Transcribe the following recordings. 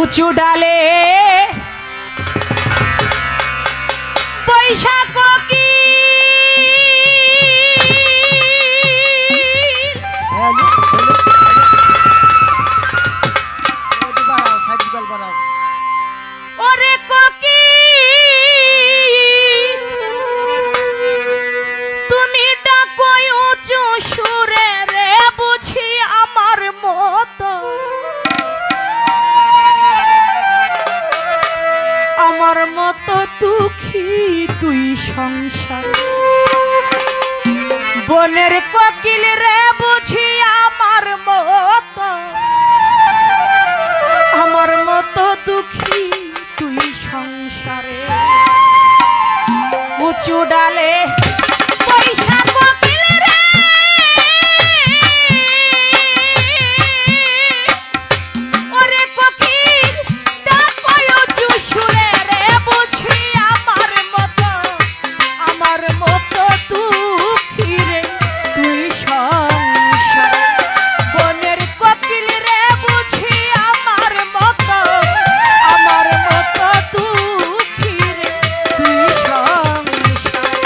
উঁচু ডালে বৈশাখ কি ওরে কোকি তুমি ডাকো উঁচু সুরে রে বুঝি আমার মতো আমার মতো দুঃখী তুই সংসার বনের কোকিল রে বুঝি আমার মতো আমার মতো দুঃখী তুই সংসারে উঁচু ডালে পয়সা কোকিল রে ওরে কোকিল ডাকো উঁচু সুরে রে বুঝি আমার মতো দুঃখী রে তুই সংসার বনের কোকিল রে বুঝি আমার মতো দুঃখী রে তুই সংসার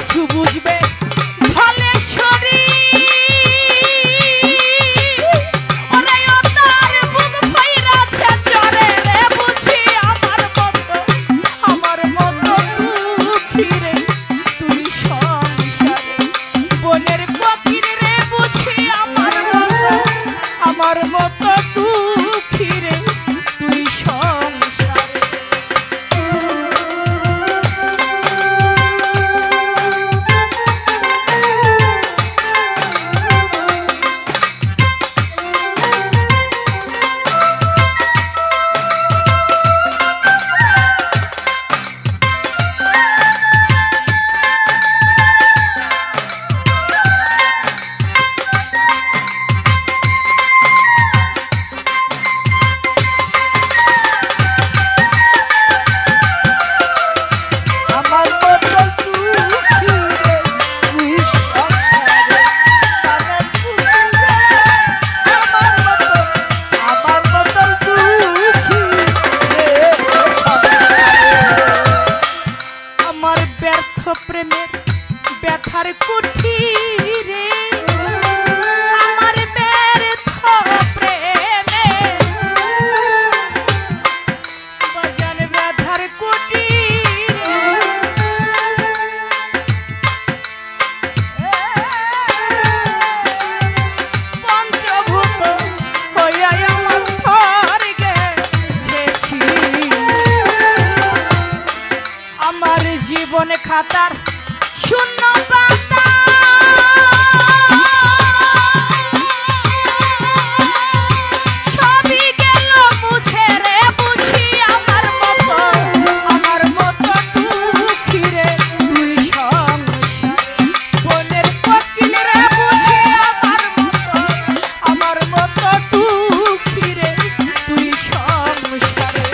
কিছু বুঝবে ধলেশ্বরী ওরে ও তার বুক ফইরাছে চরে রে বুঝি আমার মতো দুঃখী রে তুই সংসারে বনের কোকিল রে বুঝি আমার মতো দুঃখী রে তুই সংসারে প্রেমের ব্যথার কুঠিরে আমার ব্যর্থ প্রেমে বাজান ব্যথার কুঠিরে পঞ্চভূত হইয়া আমার থর গেছি আমার জীবন খাতার শূন্য পাতা সবই গেল মুছে রে বুঝি আমার মতো দুঃখী রে তুই সংসারে বনের কোকিল রে বুঝি আমার মতো দুঃখী রে তুই সংসারে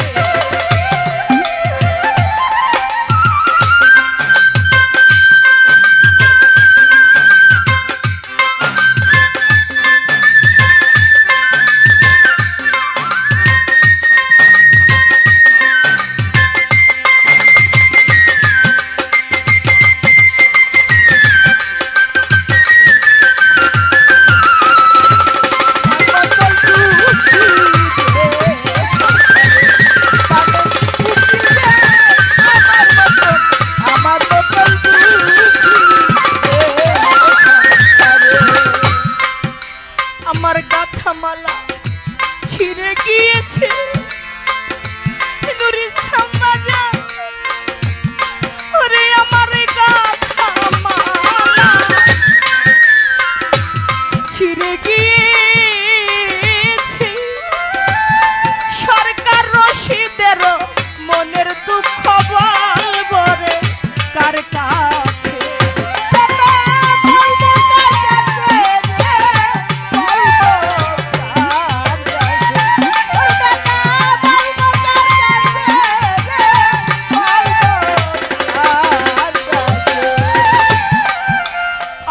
আমার গাথামালা ছিঁড়ে গিয়েছে নুরিস্তাম বাজার ওরে আমার গাথামালা ছিঁড়ে গিয়েছে সরকার রশিদের মনের দুঃখ বলবো রে কার কাছে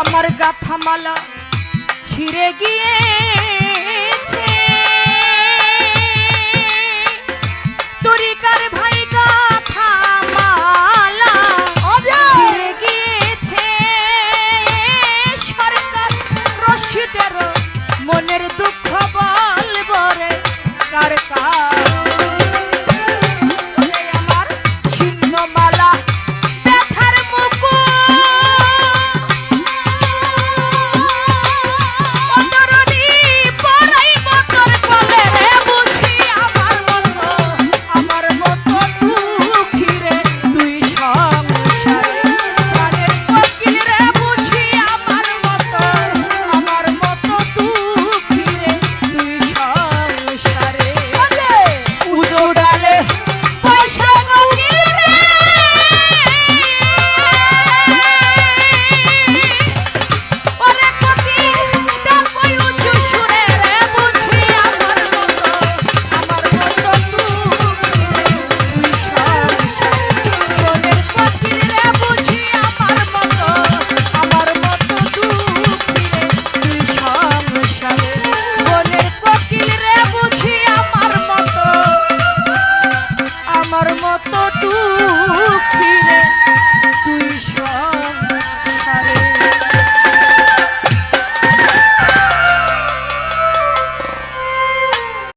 আমার গাথামালা ছিঁড়ে গিয়েছে তরিকার ভাই গাথামালা ছিঁড়ে গিয়েছে সরকার রশিদের মনের দুঃখ বলবো রে কার আমার ছিন্ন মালা ব্যথার মুকুট আমার মতো দুঃখী